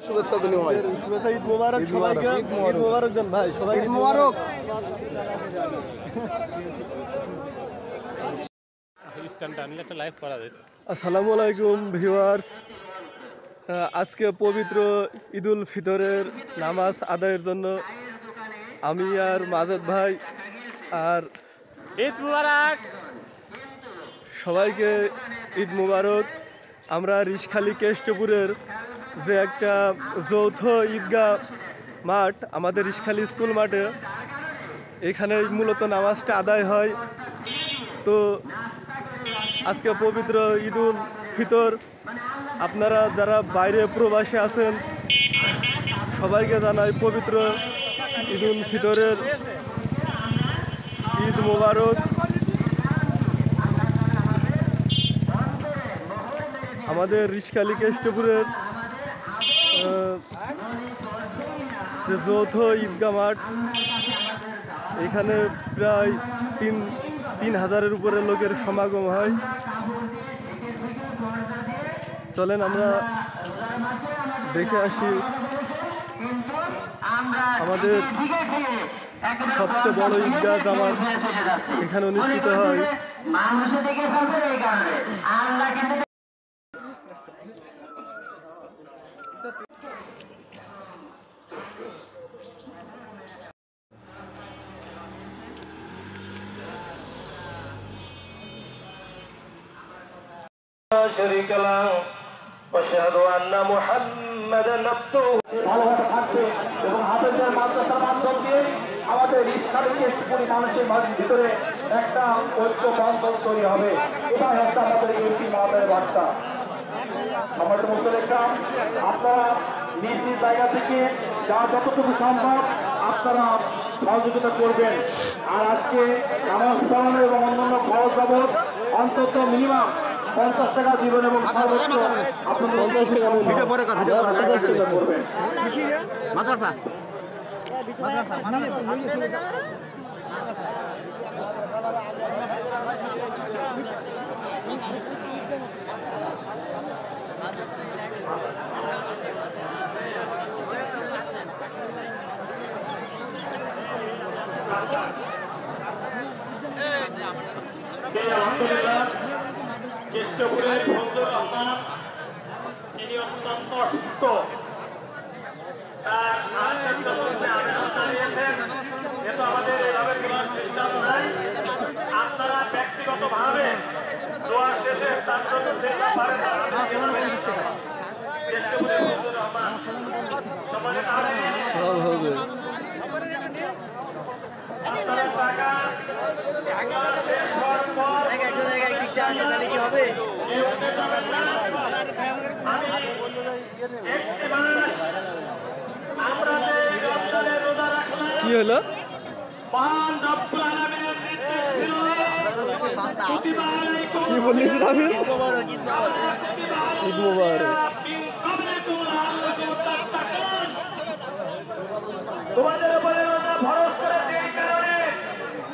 শুভেচ্ছা বিনিময় হয়। শুভেচ্ছা, ঈদ মোবারক সবাইকে। ঈদ মোবারক দেন ভাই, সবাইকে ঈদ মোবারক। আসসালামু আলাইকুম ভিউয়ার্স, আজকে পবিত্র ঈদুল ফিতরের নামাজ আদায়ের জন্য আমি আর মাজেদ ভাই আর ঈদ মুবারক সবাইকে ঈদ মুবারক। আমরা রিশখালী কেষ্টপুরের যে একটা যৌথ ঈদগাহ মাঠ, আমাদের রিশখালী স্কুল মাঠে, এখানে মূলত নামাজটা আদায় হয়। তো আজকে পবিত্র ঈদুল ফিতর, আপনারা যারা বাইরে প্রবাসী আছেন সবাইকে জানাই পবিত্র ঈদুল ফিতরের ঈদ মোবারক। আমাদের রিশখালী কেষ্টপুরের যে যৌথ ঈদগাহ মাঠ, এখানে প্রায় তিন হাজারের উপরে লোকের সমাগম হয়। চলেন আমরা দেখে আসি। আমাদের সবচেয়ে বড় ঈদগাহ জামাত এখানে অনুষ্ঠিত হয়। شريك له واشهد ان محمدا عبده ভালোভাবে থাকবে এবং হাফেজের মাদ্রাসার মাধ্যম দিয়ে আমাদের রিশখালী কেষ্টপুরি মানুষের ভিতরে একটা ঐক্য বন্ধন তৈরি হবে। এটাই হচ্ছে আমাদের এমপি মহোদয়ের বার্তা। সম্মানিত মুসলিম, আপনারা নিজ নিজ জায়গা থেকে যা যতটুকু সম্ভব আপনারা সহযোগিতা করবেন। আর আজকে নামাজ পড়ানো এবং অন্যান্য খরচ বাবদ অন্তত মিনিমাম 50 টাকা দিবেন এবং সর্বোচ্চ আপনার 50 টাকা করবেন। মাদ্রাসা আলহামদুলিল্লাহ, কেষ্টপুরের ফজলুর রহমান তিনি অত্যন্ত অসুস্থ। তার সাহায্যের জন্য আবেদন জানিয়েছেন। যেহেতু আমাদের এভাবে তোলার সিস্টেম নাই, আপনারা ব্যক্তিগতভাবে দোয়া শেষে তার জন্য যে পারেন কেষ্টপুরের ফজলুর রহমান সম্মানিত আপনারা টাকা শেষ হওয়ার পর হবে একটি মাস আমরা যে রমজানে রোজা রাখলাম, কি হলো? মহান রব্বুল আলামিনের নির্দেশ ছিল কি বলিস রাবি? ঈদ মোবারক। তোমাদের উপরে রোজা ফরজ করেছে, এই কারণে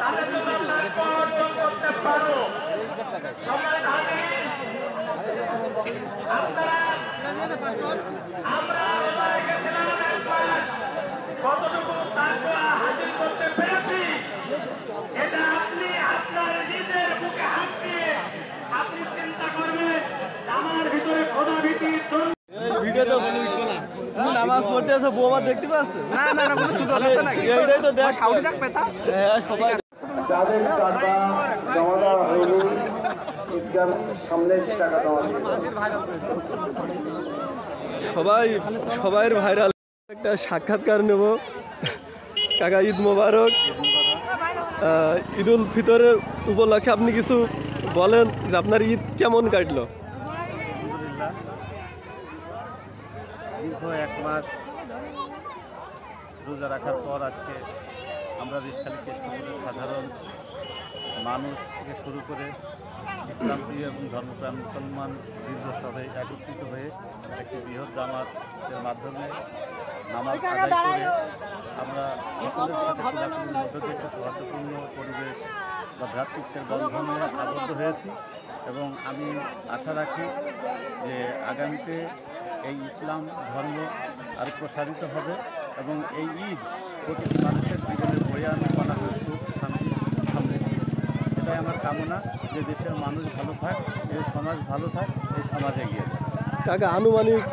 তাদের তোমরা তাকওয়া অর্জন করতে পারো। সম্মানিত হাজিরিন, আমরা রোজা রেখেছিলাম এক মাস, কতটুকু তাকওয়া হাসিল করতে পেরেছি এটা আপনি আপনার নিজের বুকে হাত দিয়ে আপনি চিন্তা করবেন। আমার ভিতরে খোদা ভীতির জন্য নামাজ পড়তে আছে, বৌমা দেখতে পাচ্ছে না? না না, কোনো সুযোগ আছে নাকি? এইটাই তো দেখ, সাউন্ড রাখবে তা। হ্যাঁ, সবাই যাদের টাকা জমা দেওয়া হয়নি ঈদগাহ সামনে এসে টাকা দেওয়া সবাইয়ের ভাইরাল একটা সাক্ষাৎকার নেব। কাকা ঈদ মোবারক। ঈদুল ফিতরের উপলক্ষে আপনি কিছু বলেন যে আপনার ঈদ কেমন কাটলো? আলহামদুলিল্লাহ, দীর্ঘ এক মাস রোজা রাখার পর আজকে আমরা রিশখালী কেষ্টপুরের সাধারণ মানুষ থেকে শুরু করে ইসলাম প্রিয় এবং ধর্মপ্রাণ মুসলমান বৃদ্ধ সবাই একত্রিত হয়ে একটি বৃহৎ জামাতের মাধ্যমে নামাজ আদায় করে আমরা সকলের সাথে খোলাখুলির মধ্য দিয়ে একটি সৌহার্দ্যপূর্ণ পরিবেশ বা ভ্রাতৃত্বের বন্ধনে আবদ্ধ হয়েছি এবং আমি আশা রাখি যে আগামীতে এই ইসলাম ধর্ম আরও প্রসারিত হবে এবং এই ঈদ প্রতিটি মানুষের জীবনে বয়ে আনবে বলা হয় সুখ, শান্তি, সমৃদ্ধি। এটাই আমার কামনা যে দেশের মানুষ ভালো থাক, এই সমাজ ভালো থাক, এই সমাজ এগিয়ে যায়। কাকা আনুমানিক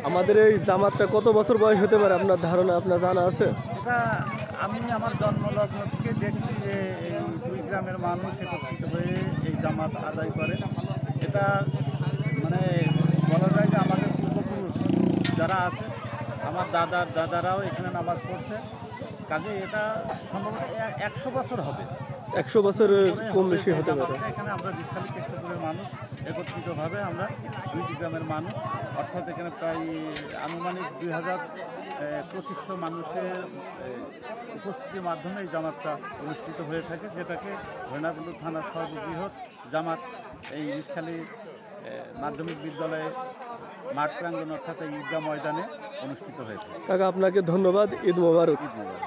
আমাদের এই জামাতটা কত বছর বয়স হতে পারে আপনার ধারণা, আপনার জানা আছে? এটা আমি আমার জন্মলগ্ন থেকে দেখছি যে এই দুই গ্রামের মানুষ একত্রিত হয়ে এই জামাত আদায় করে। এটা মানে বলা যায় যে আমাদের পূর্বপুরুষ যারা আছে, আমার দাদারাও এখানে নামাজ পড়ছে, কাজে এটা সম্ভবত 100 বছর হবে। 100 বছরের কম বেশি হতে পারে। এখানে আমরা রিসখালী কেষ্টপুরের মানুষ একত্রিতভাবে আমরা দুইটি গ্রামের মানুষ, অর্থাৎ এখানে প্রায় আনুমানিক 2500 মানুষের উপস্থিতির মাধ্যমে এই জামাতটা অনুষ্ঠিত হয়ে থাকে, যেটাকে ভৈরবনাথ থানার সর্ববৃহৎ জামাত এই রিসখালী মাধ্যমিক বিদ্যালয়ে মাঠ প্রাঙ্গণ অর্থাৎ এই ঈদগাহ ময়দানে অনুষ্ঠিত হয়ে থাকে। কাকা আপনাকে ধন্যবাদ, ঈদ মোবারক। ঈদ মোবারক।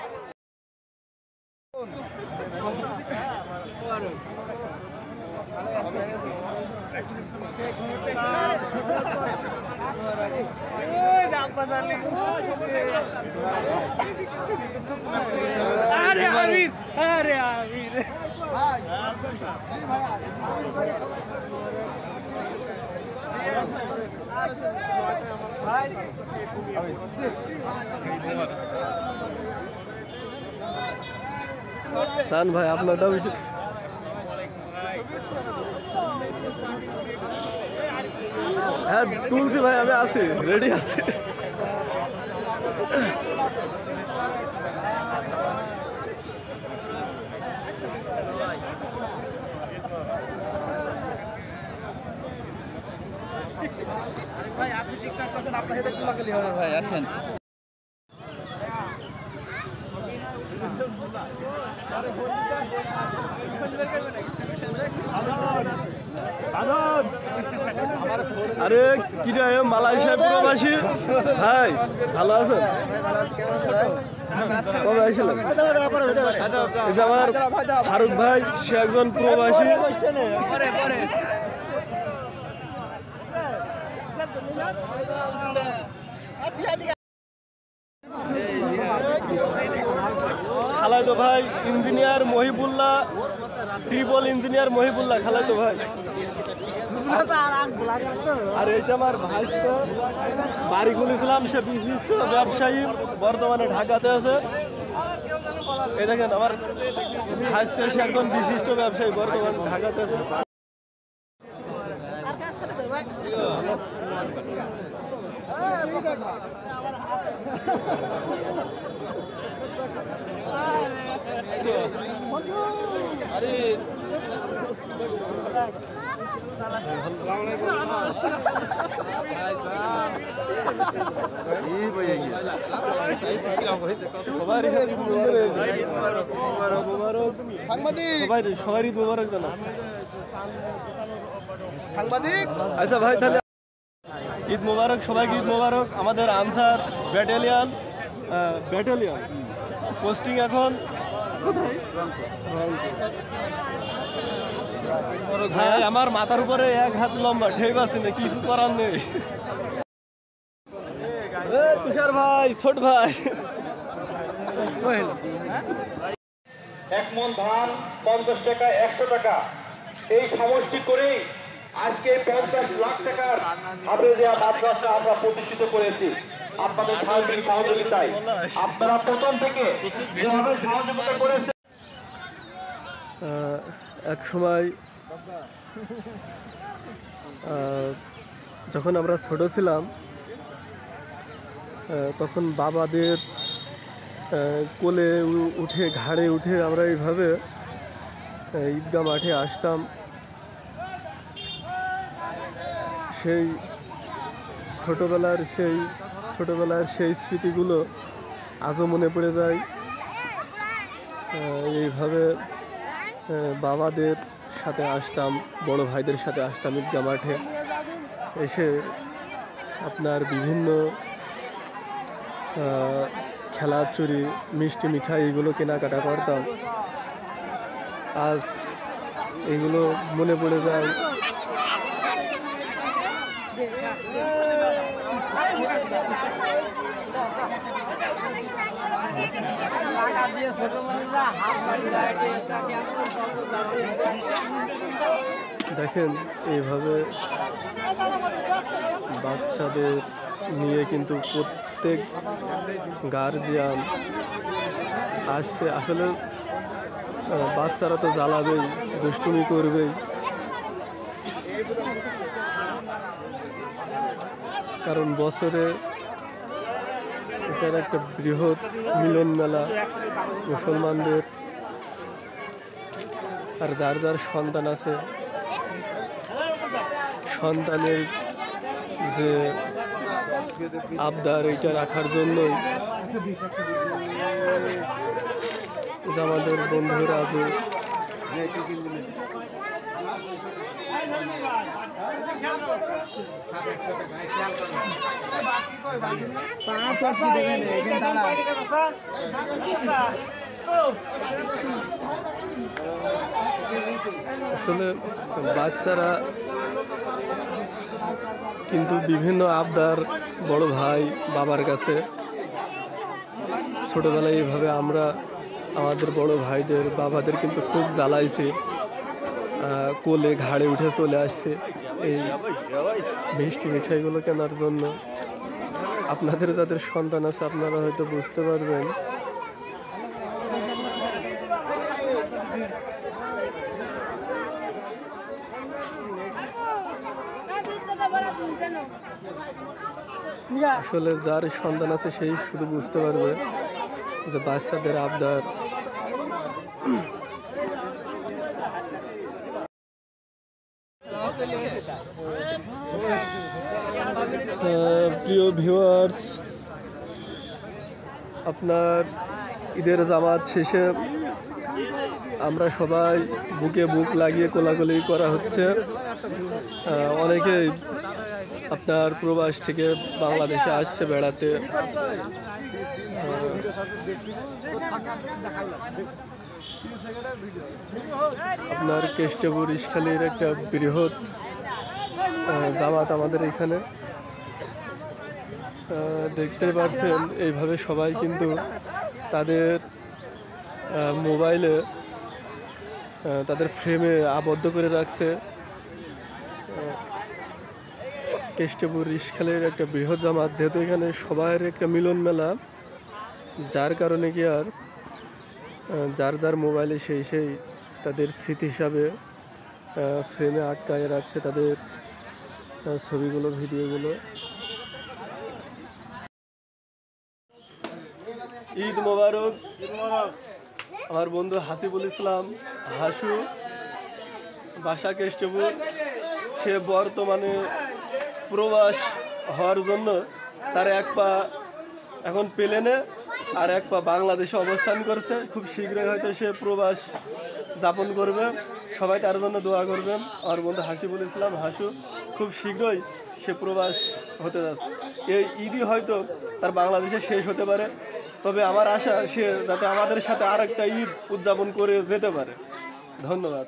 আরে আমির, আরে আমির। চান ভাই আপনারটাও একটু। হ্যাঁ তুলছি ভাই, আমি আছি, রেডি আছি। ভাই আপনি ঠিকঠাক করছেন, আপনার সাথে কোলাকুলি হবে ভাই, আসেন। আরে কিটা মালয়েশিয়া প্রবাসী ভাই, ভালো আছেন? কবে আসছিলেন? এই যে আমার ফারুক ভাই, সে একজন প্রবাসী। খালাইতো ভাই engineer Mohibullah, triple engineer Mohibullah, খালাইতো ভাই। আর এইটা আমার ভাইস্ত বারিকুল ইসলাম, সে বিশিষ্ট ব্যবসায়ী, বর্তমানে ঢাকাতে আছে। এই দেখেন আমার ভাইস্ত, সে একজন বিশিষ্ট ব্যবসায়ী, বর্তমানে ঢাকাতে আছে। সবাই ঈদ মোবারক জানা। আচ্ছা ভাই তাহলে ঈদ মোবারক, সবাইকে ঈদ মোবারক। আমাদের আনসার ব্যাটালিয়ান পোস্টিং এখন ভাই আমার মাথার উপরে 1 হাত লম্বা, ঠিক আছে না, কিছু করার নেই। তুষার ভাই, ছোট ভাই, 1 মণ ধান 50 টাকা, 100 টাকা, এই সমষ্টি করেই আজকে 50 লাখ টাকার হাফেজিয়া মাদ্রাসা আমরা প্রতিষ্ঠিত করেছি আপনাদের সার্বিক সহযোগিতায়। আপনারা প্রথম থেকে যেভাবে সহযোগিতা করেছেন। এক সময় যখন আমরা ছোট ছিলাম, তখন বাবাদের কোলে উঠে, ঘাড়ে উঠে আমরা এইভাবে ঈদগাহ মাঠে আসতাম। সেই ছোটবেলার সেই স্মৃতিগুলো আজও মনে পড়ে যায়। এইভাবে বাবাদের সাথে আসতাম, বড় ভাইদের সাথে আসতাম ঈদগাহ মাঠে এসে আপনার বিভিন্ন খেলাচুরি, মিষ্টি মিঠাই এগুলো কেনাকাটা করতাম। আজ এইগুলো মনে পড়ে যায়। দেখেন এইভাবে বাচ্চাদের নিয়ে কিন্তু প্রত্যেক গার্জিয়ান আসছে। আসলে বাচ্চারা তো জ্বালাবেই, দুষ্টুমি করবেই, কারণ বছরে এটার একটা বৃহৎ মিলন মেলা মুসলমানদের। আর যার যার সন্তান আছে, সন্তানের যে আবদার এইটা রাখার জন্যই আমাদের বন্ধুরা যে আসলে বাচ্চারা কিন্তু বিভিন্ন আবদার বড় ভাই বাবার কাছে ছোটবেলায় এইভাবে আমরা আমাদের বড় ভাইদের বাবাদের কিন্তু খুব জ্বালাইছি, কোলে ঘাড়ে উঠে চলে আসছে এই মিষ্টি মিঠাইগুলো কেনার জন্য। আপনাদের যাদের সন্তান আছে আপনারা হয়তো বুঝতে পারবেন। আসলে যার সন্তান আছে সেই শুধু বুঝতে পারবে যে বাচ্চাদের আবদার। প্রিয় ভিউয়ার্স, আপনার ঈদের জামাত শেষে আমরা সবাই বুকে বুক লাগিয়ে কোলাকুলি করা হচ্ছে। অনেকেই আপনার প্রবাস থেকে বাংলাদেশে আসছে বেড়াতে। আপনার কেষ্টপুর ইশখালীর একটা বৃহৎ জামাত আমাদের এখানে দেখতে পাচ্ছেন। এইভাবে সবাই কিন্তু তাদের মোবাইলে তাদের ফ্রেমে আবদ্ধ করে রাখছে। কেষ্টপুর ইশখালীর একটা বৃহৎ জামাত, যেহেতু এখানে সবার একটা মিলন মেলা, যার কারণে কি আর যার যার মোবাইলে সেই তাদের স্মৃতি হিসাবে ফ্রেমে আটকায় রাখছে তাদের ছবিগুলো, ভিডিওগুলো। ঈদ মোবারক। আমার বন্ধু হাসিবুল ইসলাম হাসু, বাসা কেষ্টপুর, সে বর্তমানে প্রবাস হওয়ার জন্য তার এক পা এখন প্লেনে আর এক পা বাংলাদেশে অবস্থান করছে। খুব শীঘ্রই হয়তো সে প্রবাস যাপন করবে। সবাই তার জন্য দোয়া করবেন। আমার বন্ধু হাসিবুল ইসলাম হাসু খুব শীঘ্রই সে প্রবাস হতে যাচ্ছে। এই ঈদই হয়তো তার বাংলাদেশে শেষ হতে পারে, তবে আমার আশা সে যাতে আমাদের সাথে আর একটা ঈদ উদযাপন করে যেতে পারে। ধন্যবাদ।